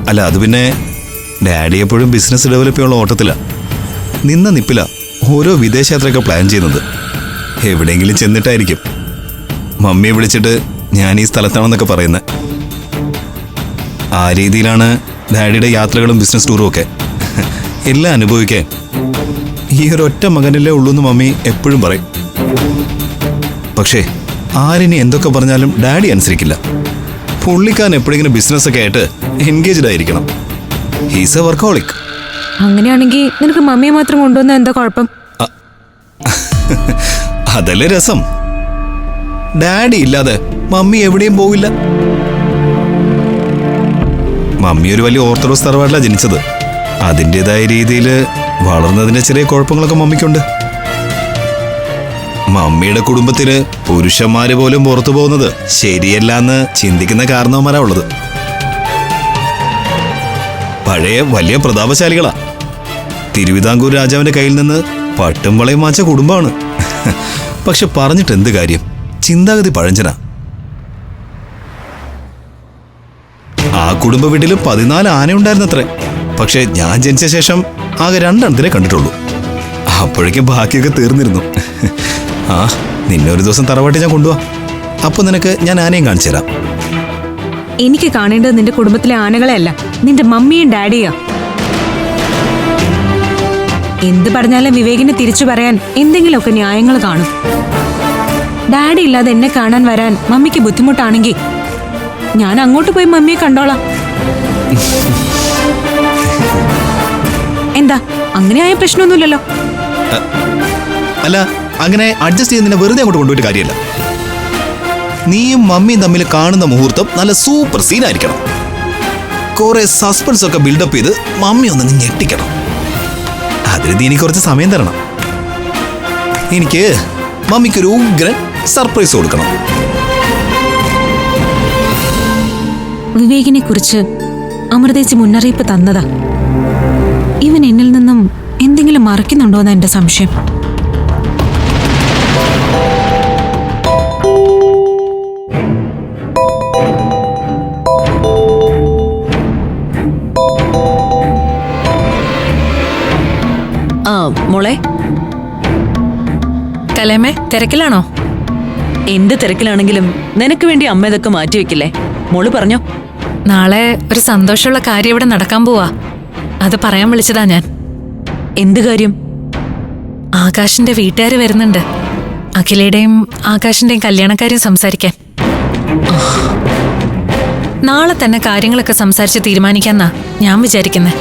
അല്ല, അത് പിന്നെ ഡാഡി എപ്പോഴും ബിസിനസ് ഡെവലപ്പ് ചെയ്യാനുള്ള ഓട്ടത്തിലാ. നിന്ന നിപ്പില ഓരോ വിദേശയാത്രയൊക്കെ പ്ലാൻ ചെയ്യുന്നത്. എവിടെയെങ്കിലും ചെന്നിട്ടായിരിക്കും മമ്മിയെ വിളിച്ചിട്ട് ഞാൻ ഈ സ്ഥലത്താണെന്നൊക്കെ പറയുന്നത്. ആ രീതിയിലാണ് ഡാഡിയുടെ യാത്രകളും ബിസിനസ് ടൂറും ഒക്കെ. എല്ലാം അനുഭവിക്കാൻ ഈ ഒരൊറ്റ മകനല്ലേ ഉള്ളൂ എന്ന് മമ്മി എപ്പോഴും പറയും. പക്ഷേ ആരിനി എന്തൊക്കെ പറഞ്ഞാലും ഡാഡി അനുസരിക്കില്ല. പുള്ളിക്കാരൻ എപ്പോഴെങ്കിലും ബിസിനസ്സൊക്കെ ആയിട്ട് എൻഗേജ്ഡ് ആയിരിക്കണം. He's A workaholic. അങ്ങനെയാണെങ്കിൽ നിനക്ക് മമ്മിയെ മാത്രം കൊണ്ടുവന്ന എന്താ കുഴപ്പം? അതല്ലേ രസം. ഡാഡി ഇല്ലാതെ മമ്മി എവിടെയും പോവില്ല. മമ്മി ഒരു വലിയ ഓർത്തഡോക്സ് തറവാട്ടിലാണ് ജനിച്ചത്. അതിൻ്റെതായ രീതിയിൽ വളർന്നതിന്റെ ചെറിയ കുഴപ്പങ്ങളൊക്കെ മമ്മിക്കുണ്ട്. മമ്മിയുടെ കുടുംബത്തില് പുരുഷന്മാര് പോലും പുറത്തു പോകുന്നത് ശരിയല്ല എന്ന് ചിന്തിക്കുന്ന കാരണവന്മാരാ ഉള്ളത്. പഴയ വലിയ പ്രതാപശാലികളാ. തിരുവിതാംകൂർ രാജാവിന്റെ കയ്യിൽ നിന്ന് പട്ടും വളയും വാങ്ങിച്ച കുടുംബമാണ്. പക്ഷെ പറഞ്ഞിട്ട് എന്ത് കാര്യം? ചിന്താഗതി പഴഞ്ചനാ. ആ കുടുംബ വീട്ടിൽ 14 ആന ഉണ്ടായിരുന്നത്രേ. പക്ഷെ ഞാൻ ജനിച്ച ശേഷം ആകെ 2 എണ്ണത്തിനെ കണ്ടിട്ടുള്ളൂ. അപ്പോഴേക്കും ബാക്കിയൊക്കെ തീർന്നിരുന്നു. ആ, നിന്നെ ഒരു ദിവസം തറവാട്ടി ഞാൻ കൊണ്ടുപോവാ. അപ്പൊ നിനക്ക് ഞാൻ ആനയും കാണിച്ചു തരാം. എനിക്ക് കാണേണ്ടത് നിന്റെ കുടുംബത്തിലെ ആനകളെ അല്ല, നിന്റെ മമ്മിയും ഡാഡിയാ. എന്ത് പറഞ്ഞാലും വിവേകിനെ തിരിച്ചു പറയാൻ എന്തെങ്കിലുമൊക്കെ ന്യായങ്ങൾ കാണും. ഡാഡി ഇല്ലാതെ എന്നെ കാണാൻ വരാൻ മമ്മിക്ക് ബുദ്ധിമുട്ടാണെങ്കിൽ ഞാൻ അങ്ങോട്ട് പോയി മമ്മിയെ കണ്ടോളാം. എന്താ, അങ്ങനെയായ പ്രശ്നമൊന്നുമില്ലല്ലോ. അല്ല, അങ്ങനെ അഡ്ജസ്റ്റ് ചെയ്ത് നിന്നെ വെറുതെ അങ്ങോട്ട് കൊണ്ടുപോയിട്ട് കാര്യമല്ല. നീയും മമ്മിയും തമ്മിൽ കാണുന്ന മുഹൂർത്തം നല്ല സൂപ്പർ സീനായിരിക്കണം. കുറെ സസ്പെൻസ് ഒക്കെ ബിൽഡപ്പ് ചെയ്ത് മമ്മി ഒന്ന് നീ ഞെട്ടിക്കണം. അതിന് നീ എനിക്ക് കുറച്ച് സമയം തരണം. എനിക്ക് മമ്മിക്കൊരു ഉഗ്രൻ സർപ്രൈസ് കൊടുക്കണം. വിവേകിനെ കുറിച്ച് അമൃതേച്ചി മുന്നറിയിപ്പ് തന്നതാ. ഇവൻ എന്നിൽ നിന്നും എന്തെങ്കിലും മറയ്ക്കുന്നുണ്ടോന്നാ എന്റെ സംശയം. മോളെ, കലേമേ, തിരക്കിലാണോ? എന്ത് തിരക്കിലാണെങ്കിലും നിനക്ക് വേണ്ടി അമ്മ ഇതൊക്കെ മാറ്റിവെക്കില്ലേ? മോള് പറഞ്ഞോ. നാളെ ഒരു സന്തോഷമുള്ള കാര്യം ഇവിടെ നടക്കാൻ പോവാ. അത് പറയാൻ വിളിച്ചതാ ഞാൻ. എന്ത് കാര്യം? ആകാശിന്റെ വീട്ടുകാർ വരുന്നുണ്ട്. അഖിലയുടെയും ആകാശിന്റെയും കല്യാണക്കാര്യം സംസാരിക്കാൻ. നാളെ തന്നെ കാര്യങ്ങളൊക്കെ സംസാരിച്ച് തീരുമാനിക്കാന്നാ ഞാൻ വിചാരിക്കുന്നത്.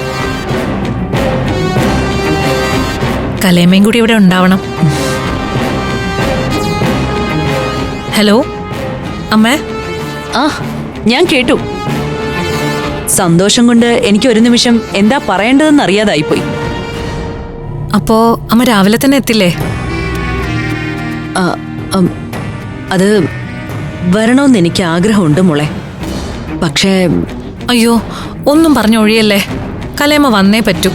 കലേമയും കൂടി ഇവിടെ ഉണ്ടാവണം. ഹലോ അമ്മേ. ആ, ഞാൻ കേട്ടു. സന്തോഷം കൊണ്ട് എനിക്ക് ഒരു നിമിഷം എന്താ പറയേണ്ടതെന്ന് അറിയാതായിപ്പോയി. അപ്പോ അമ്മ രാവിലെ തന്നെ എത്തില്ലേ? അത് വരണമെന്ന് എനിക്ക് ആഗ്രഹമുണ്ട് മോളെ. പക്ഷേ അയ്യോ, ഒന്നും പറഞ്ഞൊഴിയല്ലേ. കലേമ വന്നേ പറ്റൂ.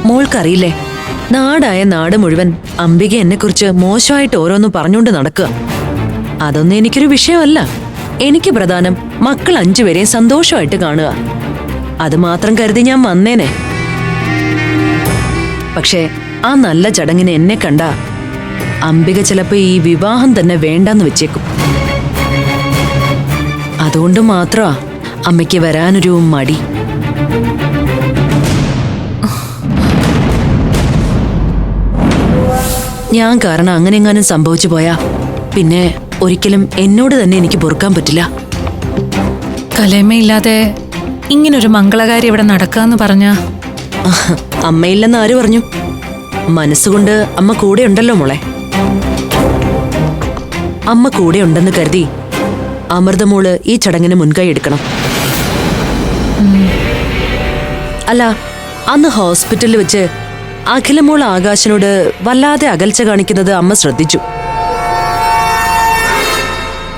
മോൾക്കറിയില്ലേ, നാടായ നാട് മുഴുവൻ അംബിക എന്നെക്കുറിച്ച് മോശമായിട്ട് ഓരോന്ന് പറഞ്ഞുകൊണ്ട് നടക്കുക. അതൊന്നും എനിക്കൊരു വിഷയമല്ല. എനിക്ക് പ്രധാനം മക്കൾ 5 പേരെയും സന്തോഷമായിട്ട് കാണുക. അത് മാത്രം കരുതി ഞാൻ വന്നേനെ. പക്ഷേ ആ നല്ല ചടങ്ങിന് എന്നെ കണ്ട അംബിക ചിലപ്പോ ഈ വിവാഹം തന്നെ വേണ്ടെന്ന് വെച്ചേക്കും. അതുകൊണ്ട് മാത്രമാ അമ്മയ്ക്ക് വരാനൊരു മടി. ഞാൻ കാരണം അങ്ങനെ എങ്ങാനും സംഭവിച്ചു പോയാ പിന്നെ ഒരിക്കലും എന്നോട് തന്നെ എനിക്ക് പൊറുക്കാൻ പറ്റില്ല. കലേമയില്ലാതെ ഇങ്ങനൊരു മംഗളകാര്യം ഇവിടെ നടക്കാന്ന് പറഞ്ഞ അമ്മയില്ലെന്ന് ആര് പറഞ്ഞു? മനസ്സുകൊണ്ട് അമ്മ കൂടെ ഉണ്ടല്ലോ മോളെ. അമ്മ കൂടെ ഉണ്ടെന്ന് കരുതി അമൃതമോള് ഈ ചടങ്ങിന് മുൻകൈ എടുക്കണം. അല്ല, അന്ന് ഹോസ്പിറ്റലിൽ വെച്ച് അഖിലമോൾ ആകാശിനോട് വല്ലാതെ അകൽച്ച കാണിക്കുന്നത് അമ്മ ശ്രദ്ധിച്ചു.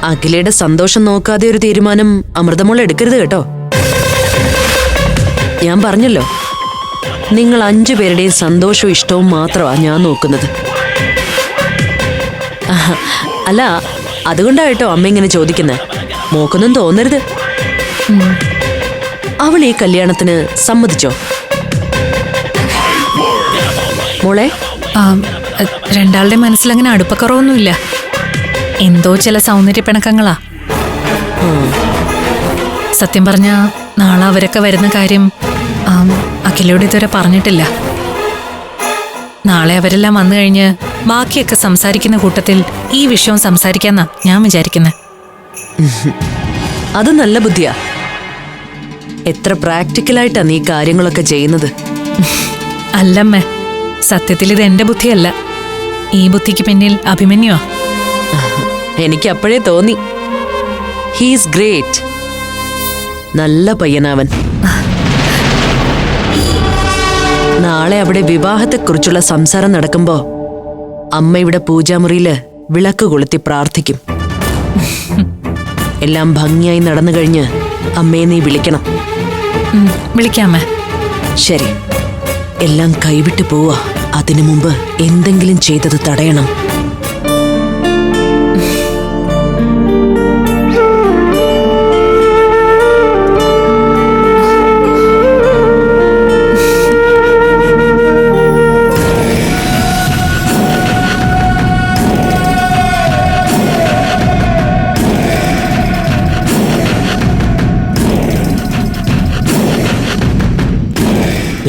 അഖിലയുടെ സന്തോഷം നോക്കാതെ ഒരു തീരുമാനം അമൃതമോൾ എടുക്കരുത് കേട്ടോ. ഞാൻ പറഞ്ഞല്ലോ, നിങ്ങൾ 5 പേരുടെയും സന്തോഷവും ഇഷ്ടവും മാത്രമാണ് ഞാൻ നോക്കുന്നത്. അല്ല, അതുകൊണ്ടായിട്ടോ അമ്മ ഇങ്ങനെ ചോദിക്കുന്നത്. മോക്കൊന്നും തോന്നരുത്. അവൾ ഈ കല്യാണത്തിന് സമ്മതിച്ചോ? മോളെ, രണ്ടാളുടെ മനസ്സിലങ്ങനെ അടുപ്പക്കുറവൊന്നുമില്ല. എന്തോ ചില സൗന്ദര്യ പിണക്കങ്ങളാ. സത്യം പറഞ്ഞ നാളെ അവരൊക്കെ വരുന്ന കാര്യം അഖിലയോട് ഇതുവരെ പറഞ്ഞിട്ടില്ല. നാളെ അവരെല്ലാം വന്നു കഴിഞ്ഞ് ബാക്കിയൊക്കെ സംസാരിക്കുന്ന കൂട്ടത്തിൽ ഈ വിഷയവും സംസാരിക്കാന്നാ ഞാൻ വിചാരിക്കുന്നത്. അത് നല്ല ബുദ്ധിയാ. എത്ര പ്രാക്ടിക്കലായിട്ടാ നീ കാര്യങ്ങളൊക്കെ ചെയ്യുന്നത്. അല്ലമ്മേ, സത്യത്തിൽ ഇത് എന്റെ ബുദ്ധിയല്ല. ഈ ബുദ്ധിക്ക് പിന്നിൽ അഭിമന്യുവാ. എനിക്ക് അപ്പോഴേ തോന്നി. He's great. നല്ല പയ്യനാവൻ. നാളെ അവിടെ വിവാഹത്തെക്കുറിച്ചുള്ള സംസാരം നടക്കുമ്പോ അമ്മ ഇവിടെ പൂജാമുറിയില് വിളക്ക് കൊളുത്തി പ്രാർത്ഥിക്കും. എല്ലാം ഭംഗിയായി നടന്നു കഴിഞ്ഞ് അമ്മയെ നീ വിളിക്കണം. വിളിക്കാമേ. ശരി. എല്ലാം കൈവിട്ടു പോവാ. അതിനു മുമ്പ് എന്തെങ്കിലും ചെയ്തത് തടയണം.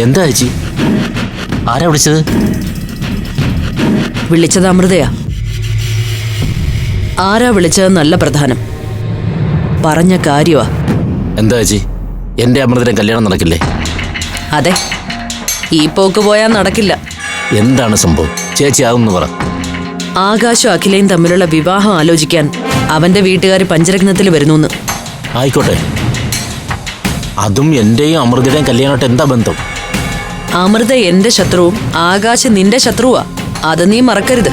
എന്താ ചേച്ചി? ആരാ വിളിച്ചത്? വിളിച്ചത് അമൃതയാ. ആരാ വിളിച്ചതെന്നല്ല പ്രധാനം, പറഞ്ഞ കാര്യമാ. എന്താ ചേച്ചി, എന്റെ അമൃതയുടെ കല്യാണം നടക്കില്ലേ? അതെ, ഈ പോക്ക് പോയാൽ നടക്കില്ല. എന്താണ് സംഭവം? ചേച്ചി ആകുമെന്ന് പറ. ആകാശവും അഖിലയും തമ്മിലുള്ള വിവാഹം ആലോചിക്കാൻ അവന്റെ വീട്ടുകാർ പഞ്ചരത്നത്തിൽ വരുന്നു. ആയിക്കോട്ടെ, അതും എന്റെയും അമൃതയുടെയും കല്യാണമായിട്ട് എന്താ ബന്ധം? അമൃത എന്റെ ശത്രുവും ആകാശ് നിന്റെ ശത്രുവാ. അത് നീ മറക്കരുത്.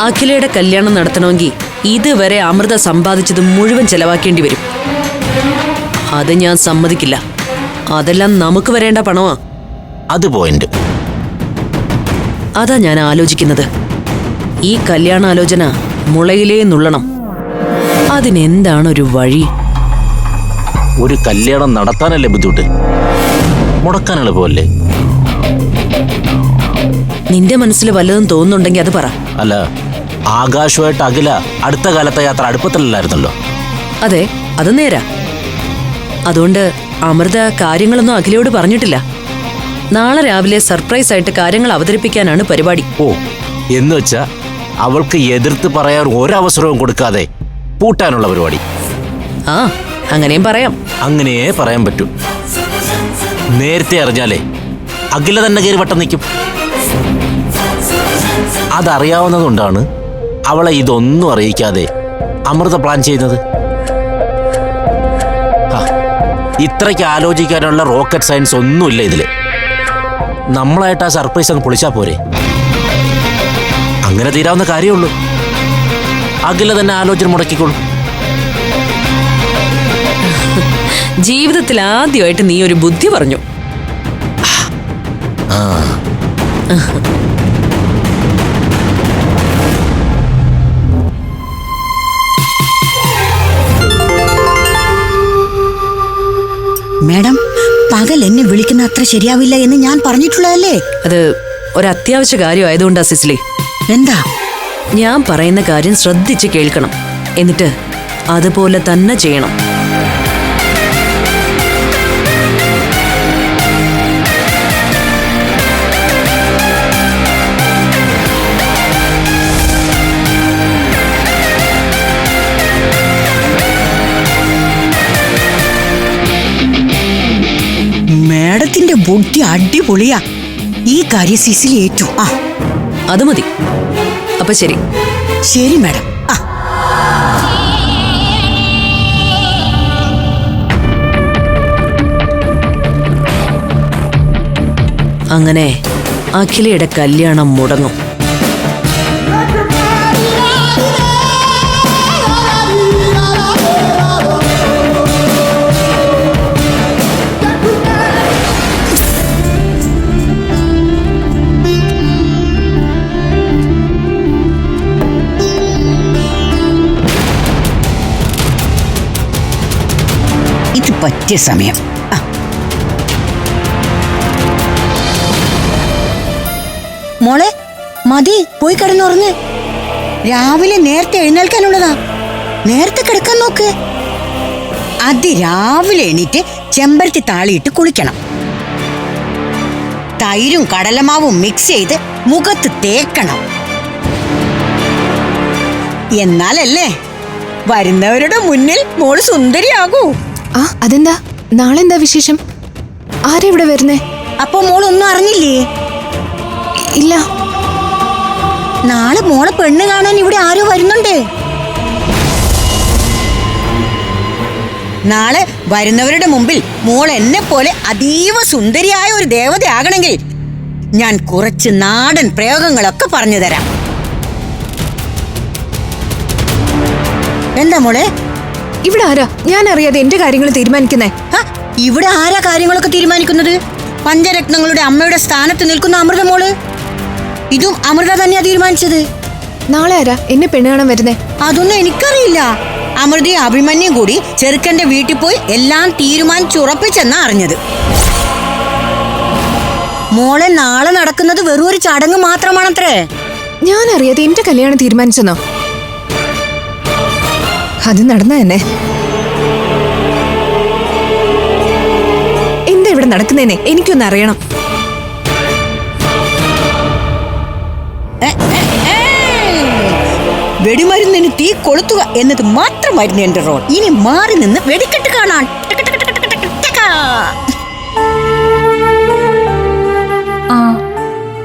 അഖിലയുടെ കല്യാണം നടത്തണമെങ്കിൽ ഇതുവരെ അമൃത സമ്പാദിച്ചത് മുഴുവൻ ചെലവാക്കേണ്ടി വരും. അത് ഞാൻ സമ്മതിക്കില്ല. അതെല്ലാം നമുക്ക് വരേണ്ട പണമാ. അത് പോയിന്റ്. അതാ ഞാൻ ആലോചിക്കുന്നത്. ഈ കല്യാണാലോചന മുളയിലേ നുള്ളണം. അതിനെന്താണൊരു വഴി? ഒരു കല്യാണം നടത്താനല്ലേ ബുദ്ധിമുട്ട്, മുടക്കാൻ എളുപ്പമല്ലേ? നിന്റെ മനസ്സിൽ വല്ലതും തോന്നുന്നുണ്ടെങ്കിൽ അത് പറ. അല്ല, ആകാശമായിട്ട് അഖില അടുത്ത കാലത്തെ യാത്ര അടുപ്പത്തിലല്ലായിരുന്നല്ലോ. അതെ, അത് നേരാ. അതുകൊണ്ട് അമൃത കാര്യങ്ങളൊന്നും അഖിലയോട് പറഞ്ഞിട്ടില്ല. നാളെ രാവിലെ സർപ്രൈസ് ആയിട്ട് കാര്യങ്ങൾ അവതരിപ്പിക്കാനാണ് പരിപാടി. ഓ, എന്ന് വെച്ചാ അവൾക്ക് എതിർത്ത് പറയാൻ ഒരവസരവും കൊടുക്കാതെ പൂട്ടാനുള്ള പരിപാടി. ആ, അങ്ങനെയും പറയാം. അങ്ങനെയേ പറയാൻ പറ്റൂ. നേരത്തെ അറിഞ്ഞാലേ അഖില തന്നെ കയറി വട്ടം നിൽക്കും. അതറിയാവുന്നതുകൊണ്ടാണ് അവളെ ഇതൊന്നും അറിയിക്കാതെ അമൃത പ്ലാൻ ചെയ്യുന്നത്. ഇത്രയ്ക്ക് ആലോചിക്കാനുള്ള റോക്കറ്റ് സയൻസ് ഒന്നുമില്ല ഇതില്. നമ്മളായിട്ട് ആ സർപ്രൈസ് അങ്ങ് പൊളിച്ചാ പോരെ? അങ്ങനെ തീരാവുന്ന കാര്യമുള്ളൂ. അഖില തന്നെ ആലോചന മുടക്കിക്കോളൂ. ജീവിതത്തിൽ ആദ്യമായിട്ട് നീ ഒരു ബുദ്ധി പറഞ്ഞു. മാഡം, പകൽ എന്നെ വിളിക്കുന്ന അത്ര ശരിയാവില്ല എന്ന് ഞാൻ പറഞ്ഞിട്ടുള്ളതല്ലേ? അത് ഒരു അത്യാവശ്യ കാര്യമായതുകൊണ്ടാ സിസിലി. എന്താ? ഞാൻ പറയുന്ന കാര്യം ശ്രദ്ധിച്ച് കേൾക്കണം. എന്നിട്ട് അതുപോലെ തന്നെ ചെയ്യണം. മാഡത്തിന്റെ ബുദ്ധി അടിപൊളിയാ. ഈ കാര്യം സിസിലി ഏറ്റു. അത് മതി. അപ്പൊ ശരി. ശരി മാഡം. അങ്ങനെ അഖിലയുടെ കല്യാണം മുടങ്ങും. ഇത് പറ്റിയ സമയം. മോളെ മതി, പോയി കിടന്നുറങ്ങ്. രാവിലെ നേരത്തെ എഴുന്നേൽക്കാനുള്ളതാ. നേരത്തെ കിടക്കാൻ നോക്ക്. അതിരാവിലെ എണീറ്റ് ചെമ്പരത്തി താളിയിട്ട് കുളിക്കണം. തൈരും കടലമാവും മിക്സ് ചെയ്ത് മുഖത്ത് തേക്കണം. എന്നാലല്ലേ വരുന്നവരുടെ മുന്നിൽ മോള് സുന്ദരിയാകൂ. ആ അതെന്താ? നാളെ എന്താ വിശേഷം? ആരാ ഇവിടെ വരുന്നേ? അപ്പൊ മോളൊന്നും അറിഞ്ഞില്ലേ? ഇല്ല. നാളെ മോളെ പെണ്ണ് കാണാൻ ഇവിടെ ആരോ വരുന്നുണ്ട്. നാളെ വരുന്നവരുടെ മുമ്പിൽ മോൾ എന്നെ പോലെ അതീവ സുന്ദരിയായ ഒരു ദേവതയാകണമെങ്കിൽ ഞാൻ കുറച്ച് നാടൻ പ്രയോഗങ്ങളൊക്കെ പറഞ്ഞു തരാം. എന്താ മോളെ? ഇവിടെ ആരാ? ഞാൻ അറിയാതെ എന്റെ കാര്യങ്ങൾ തീരുമാനിക്കുന്നേ. ഇവിടെ ആരാ കാര്യങ്ങളൊക്കെ തീരുമാനിക്കുന്നത്? പഞ്ചരത്നങ്ങളുടെ അമ്മയുടെ സ്ഥാനത്ത് നിൽക്കുന്ന അമൃത മോള്. ഇതും അമൃത തന്നെയാ തീരുമാനിച്ചത്. നാളെ ആരാ എന്നെ പെണ്ണ് കാണാൻ വരുന്നേ? അതൊന്നും എനിക്കറിയില്ല. അമൃതയും അഭിമന്യും കൂടി ചെറുക്കന്റെ വീട്ടിൽ പോയി എല്ലാം തീരുമാനിച്ചുറപ്പിച്ചെന്നാ അറിഞ്ഞത്. മോളെ നാളെ നടക്കുന്നത് വെറും ഒരു ചടങ്ങ് മാത്രമാണത്രേ. ഞാൻ അറിയാതെ എന്റെ കല്യാണം തീരുമാനിച്ചെന്നോ? അത് നടന്ന തന്നെ. എന്താ ഇവിടെ നടക്കുന്നേനെ എനിക്കൊന്ന് അറിയണം. വെടിമരുന്നിന് തീ കൊളുത്തുക എന്നത് മാത്രമായിരുന്നു എന്റെ റോൾ. ഇനി മാറി നിന്ന് വെടിക്കെട്ട് കാണാൻ.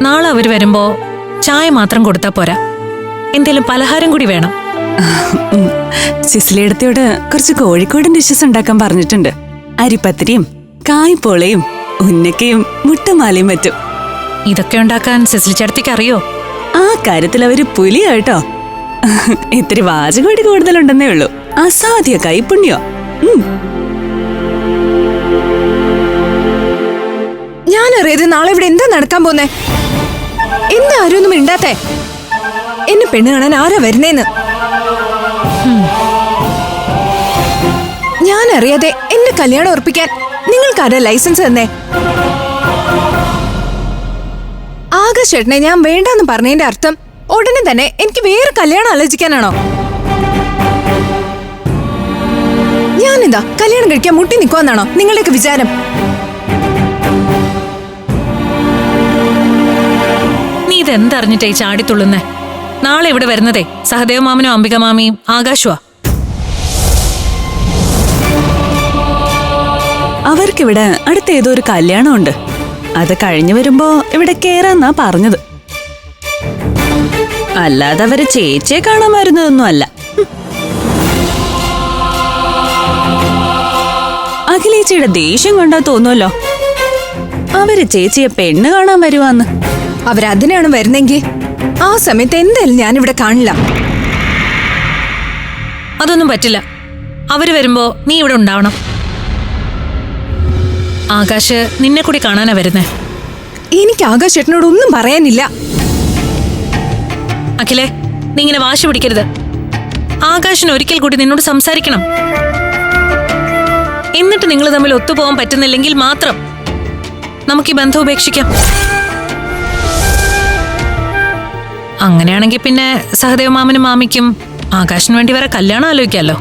നാളെ അവര് വരുമ്പോ ചായ മാത്രം കൊടുത്താ പോരാ, എന്തേലും പലഹാരം കൂടി വേണം. സിസിലിയടത്തിയോട് കുറച്ച് കോഴിക്കോടൻ ഡിഷസ് ഉണ്ടാക്കാൻ പറഞ്ഞിട്ടുണ്ട്. അരിപ്പത്തിരിയും കായ്പോളയും ഉന്നക്കയും മുട്ടമാലയും പറ്റും. ഇതൊക്കെ ഉണ്ടാക്കാൻ സിസിലി ചേട്ടത്തിക്ക് അറിയോ? ആ കാര്യത്തിൽ അവര് പുലിയാട്ടോ. ഇത്തിരി വാചകോടി കൂടുതലുണ്ടെന്നേ ഉള്ളൂ. അസാധ്യ കൈപുണ്യോ. ഞാൻ അറിയാതെ നാളെ ഇവിടെ എന്താ നടക്കാൻ പോന്നേ? എന്താ ആരും ഒന്നും മിണ്ടാത്തേ? എന്നെ പെണ്ണ് കാണാൻ ആരാ വരുന്നേന്ന്? ഞാൻ അറിയാതെ എന്റെ കല്യാണം ഉറപ്പിക്കാൻ നിങ്ങൾക്കാരാ ലൈസൻസ് തന്നേ? ആകാശേട്ടനെ ഞാൻ വേണ്ടെന്ന് പറഞ്ഞതിന്റെ അർത്ഥം ഉടനെ തന്നെ എനിക്ക് വേറെ കല്യാണം ആലോചിക്കാനാണോ? ഞാനെന്താ കല്യാണം കഴിക്കാൻ മുട്ടി നിൽക്കുവാന്നാണോ നിങ്ങളുടെയൊക്കെ വിചാരം? നീ ഇതെന്തറിഞ്ഞിട്ടായി ചാടിത്തുള്ളുന്നേ? നാളെ ഇവിടെ വരുന്നതേ സഹദേവ മാമനും അംബിക മാമിയും ആകാശുവാ. അവർക്കിവിടെ അടുത്ത ഏതോ ഒരു കല്യാണമുണ്ട്. അത് കഴിഞ്ഞു വരുമ്പോ ഇവിടെ കേറാന്നാ പറഞ്ഞത്. അല്ലാതെ അവര് ചേച്ചിയെ കാണാൻ വരുന്നതൊന്നും അല്ല. അഖിലേച്ചിയുടെ ദേഷ്യം കൊണ്ടാ തോന്നുമല്ലോ അവര് ചേച്ചിയെ പെണ്ണ് കാണാൻ വരുവാന്ന്. അവരതിനാണ് വരുന്നെങ്കിൽ ആ സമയത്ത് എന്തായാലും ഞാനിവിടെ കാണില്ല. അതൊന്നും പറ്റില്ല. അവര് വരുമ്പോ നീ ഇവിടെ ഉണ്ടാവണം. ആകാശ് നിന്നെ കൂടി കാണാനാ വരുന്നേ. എനിക്ക് ആകാശേട്ടനോട് ഒന്നും പറയാനില്ല. അഖിലേ, നീ ഇങ്ങനെ വാശി പിടിക്കരുത്. ആകാശിന് ഒരിക്കൽ കൂടി നിന്നോട് സംസാരിക്കണം. എന്നിട്ട് നിങ്ങൾ തമ്മിൽ ഒത്തുപോകാൻ പറ്റുന്നില്ലെങ്കിൽ മാത്രം നമുക്ക് ഈ ബന്ധം ഉപേക്ഷിക്കാം. അങ്ങനെയാണെങ്കിൽ പിന്നെ സഹദേവ മാമനും മാമിക്കും ആകാശിന് വേണ്ടി വരെ കല്യാണം ആലോചിക്കാമല്ലോ.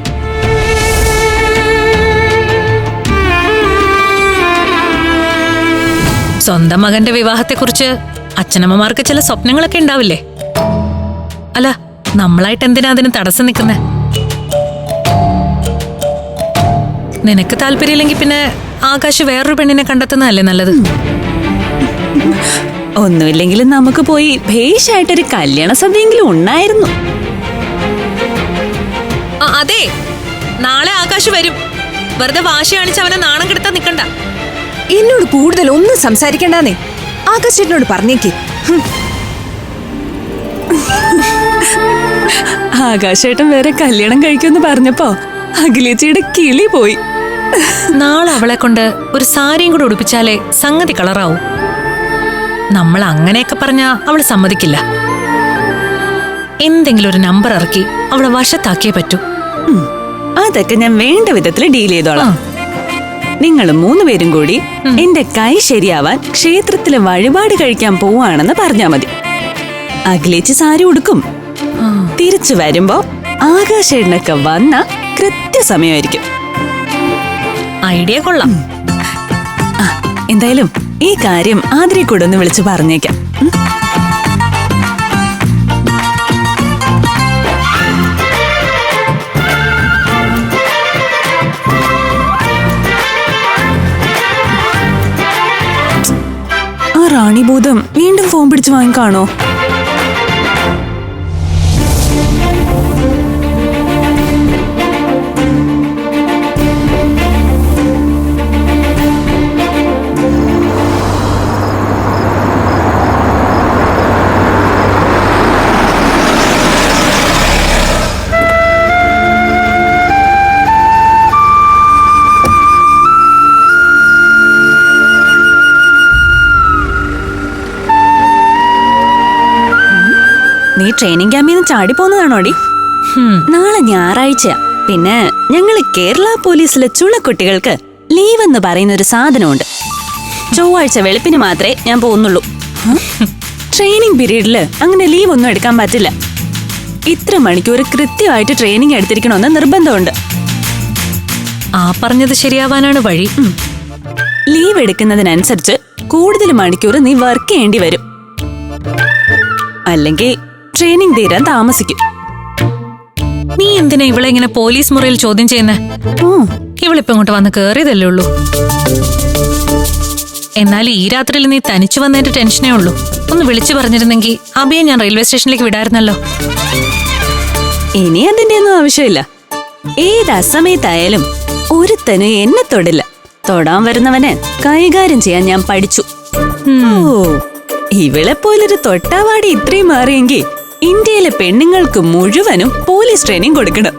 സ്വന്തം മകന്റെ വിവാഹത്തെക്കുറിച്ച് അച്ഛനമ്മമാർക്ക് ചില സ്വപ്നങ്ങളൊക്കെ ഉണ്ടാവില്ലേ? അല്ല, നമ്മളായിട്ട് എന്തിനാ അതിന് തടസ്സം നിൽക്കുന്നേ? നിനക്ക് താല്പര്യമില്ലെങ്കിൽ പിന്നെ ആകാശ് വേറൊരു പെണ്ണിനെ കണ്ടെത്തുന്നതല്ലേ നല്ലത്? ഒന്നുമില്ലെങ്കിലും നമുക്ക് പോയി ഭേഷായിട്ടൊരു കല്യാണ സദ്യയെങ്കിലും ഉണ്ടായിരുന്നു. അതെ, നാളെ ആകാശ് വരും. വെറുതെ വാശി കാണിച്ച് അവനെ നാണം കെടുത്താൻ നിൽക്കണ്ട. എന്നോട് കൂടുതൽ ഒന്നും സംസാരിക്കണ്ടെന്നേ ആകാശേട്ടനോട് പറഞ്ഞേക്ക്. ആകാശേട്ടൻ വേറെ കല്യാണം കഴിക്കുമെന്ന് പറഞ്ഞപ്പോ അഖിലേച്ചിയുടെ കിളി പോയി. നാളെ അവളെ കൊണ്ട് ഒരു സാരിയും കൂടെ ഉടുപ്പിച്ചാലേ സംഗതി കളറാവും. നമ്മൾ അങ്ങനെയൊക്കെ പറഞ്ഞാ അവൾ സമ്മതിക്കില്ല. എന്തെങ്കിലും ഒരു നമ്പർ ഇറക്കി അവളെ വശത്താക്കിയേ പറ്റൂ. അതൊക്കെ ഞാൻ വേണ്ട വിധത്തിൽ ഡീൽ ചെയ്തോളാം. നിങ്ങൾ 3 പേരും കൂടി എന്റെ കൈ ശരിയാവാൻ ക്ഷേത്രത്തിലെ വഴിപാട് കഴിക്കാൻ പോവാണെന്ന് പറഞ്ഞാ മതി. അഖിലേച്ചി സാരി ഉടുക്കും. തിരിച്ചു വരുമ്പോ ആകാശേട്ടനൊക്കെ വന്ന കൃത്യസമയമായിരിക്കും. ഐഡിയ കൊള്ളാം. എന്തായാലും ഈ കാര്യം ആതിരെ കൂടെ ഒന്ന് വിളിച്ചു പറഞ്ഞേക്കാം. ആ റാണിഭൂതം വീണ്ടും ഫോൺ പിടിച്ചു വാങ്ങിക്കാണോ? നീ ട്രെയിനിങ് ക്യാമ്പിൽ നിന്ന് ചാടി പോന്നതാണോടി? നാളെ ഞായറാഴ്ച. പിന്നെ ഞങ്ങള് കേരള പോലീസിലെ ചുള്ളക്കുട്ടികൾക്ക് ലീവ് എന്ന് പറയുന്ന ഒരു സാധനമുണ്ട്. ചൊവ്വാഴ്ച വെളുപ്പിന് മാത്രമേ ഞാൻ പോകുന്നുള്ളൂ. ട്രെയിനിങ് പീരീഡില് അങ്ങനെ ലീവ് ഒന്നും എടുക്കാൻ പറ്റില്ല. ഇത്ര മണിക്കൂർ കൃത്യമായിട്ട് ട്രെയിനിങ് എടുത്തിരിക്കണമെന്ന് നിർബന്ധമുണ്ട്. ആ പറഞ്ഞത് ശരിയാവാനാണ് വഴി. ലീവ് എടുക്കുന്നതിനനുസരിച്ച് കൂടുതൽ മണിക്കൂർ നീ വർക്ക് ചെയ്യേണ്ടി വരും. അല്ലെങ്കിൽ ട്രെയിനിങ് തീരാൻ താമസിക്കും. നീ എന്തിനാ ഇവളെ ഇങ്ങനെ പോലീസ് മുറിയിൽ ചോദ്യം ചെയ്യുന്നേ? ഇവളിപ്പോ ഇങ്ങോട്ട് വന്ന് കേറിയതല്ലേ ഉള്ളൂ. എന്നാൽ ഈ രാത്രിയിൽ നീ തനിച്ചു വന്നതിന്റെ ടെൻഷനേ ഉള്ളൂ. ഒന്ന് വിളിച്ചു പറഞ്ഞിരുന്നെങ്കിൽ അബിയെ ഞാൻ റെയിൽവേ സ്റ്റേഷനിലേക്ക് വിടായിരുന്നല്ലോ. ഇനി അതിന്റെ ഒന്നും ആവശ്യമില്ല. ഏത് അസമയത്തായാലും ഒരുത്തനും എന്നെ തൊടില്ല. തൊടാൻ വരുന്നവനെ കൈകാര്യം ചെയ്യാൻ ഞാൻ പഠിച്ചു. ഇവളെ പോലൊരു തൊട്ടാവാടി ഇത്രയും മാറിയെങ്കിൽ ഇന്ത്യയിലെ പെണ്ണുങ്ങൾക്ക് മുഴുവനും പോലീസ് ട്രെയിനിങ് കൊടുക്കണം.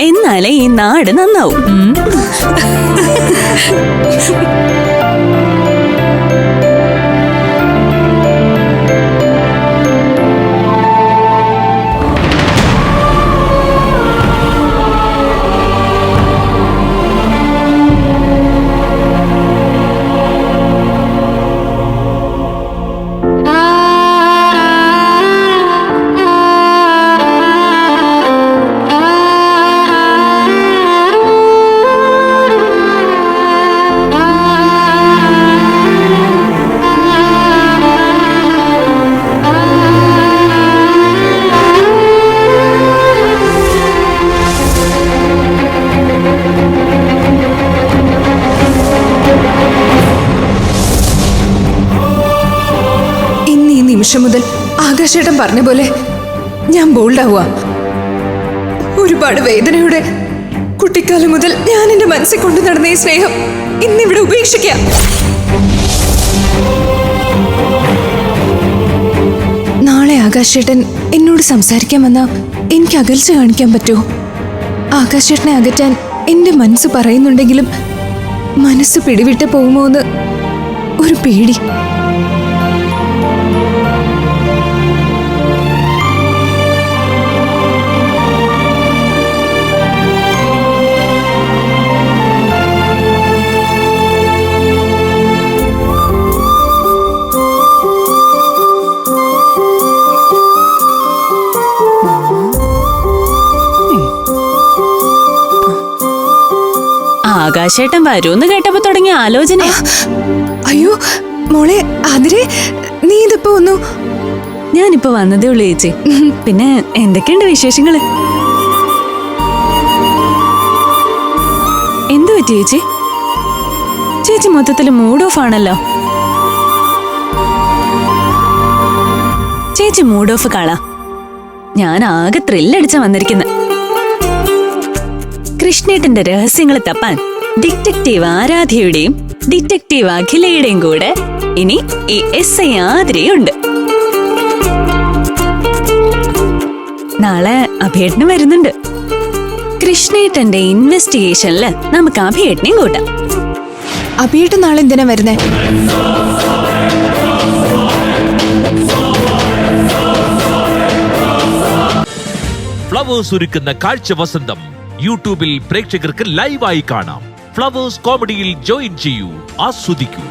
എന്നാലേ ഈ നാട് നന്നാവും. നിമിഷം മുതൽ ആകാശേട്ടൻ പറഞ്ഞ പോലെ ഞാൻ ബോൾഡാവുക. ഒരുപാട് വേദനയുടെ കുട്ടിക്കാലം മുതൽ ഞാൻ എന്റെ മനസ്സിൽ കൊണ്ടു നടന്ന ഈ സ്നേഹം ഇന്നിവിടെ ഉപേക്ഷിക്കാം. നാളെ ആകാശേട്ടൻ എന്നോട് സംസാരിക്കാൻ വന്നാൽ എനിക്ക് അകൽച്ച കാണിക്കാൻ പറ്റുമോ? ആകാശേട്ടനെ അകറ്റാൻ എന്റെ മനസ്സ് പറയുന്നുണ്ടെങ്കിലും മനസ്സ് പിടിവിട്ട് പോകുമോ എന്ന് ഒരു പേടി. ആകാശേട്ടൻ വരൂന്ന് കേട്ടപ്പോ തുടങ്ങിയ ആലോചന. അയ്യോ മോളെ ആതിരെ, നീ ഇതിപ്പോ വന്നു? ഞാനിപ്പോ വന്നതേ ഉള്ളൂ ചേച്ചി. പിന്നെ എന്തൊക്കെയുണ്ട് വിശേഷങ്ങള്? എന്തു പറ്റി ചേച്ചി? ചേച്ചി മൊത്തത്തില് മൂഡ് ഓഫ് ആണല്ലോ. ചേച്ചി മൂഡ് ഓഫ് കളാ. ഞാൻ ആകെ ത്രില്ലടിച്ച വന്നിരിക്കുന്ന. കൃഷ്ണേട്ടന്റെ രഹസ്യങ്ങൾ തപ്പാൻ ഡിറ്റക്റ്റീവ് ആരാധ്യയുടെയും ഡിറ്റക്റ്റീവ് അഖിലയുടെയും കൂടെ ഇനി ഈ SI ആതിരയുണ്ട്. നാളെ അഭിയേട്ടന് വരുന്നുണ്ട്. കൃഷ്ണേട്ടന്റെ ഇൻവെസ്റ്റിഗേഷനില് നമുക്ക് അഭിയേട്ടനെയും കൂട്ടാം. അഭിയേട്ടൻ നാളെ എന്തിനാ വരുന്നേ? ഫ്ലവേഴ്സ് ഒരുക്കുന്ന കാഴ്ച വസന്തം യൂട്യൂബിൽ പ്രേക്ഷകർക്ക് ലൈവായി കാണാം. ഫ്ലവേഴ്സ് കോമഡിയിൽ ജോയിൻ ചെയ്യൂ, ആസ്വദിക്കൂ.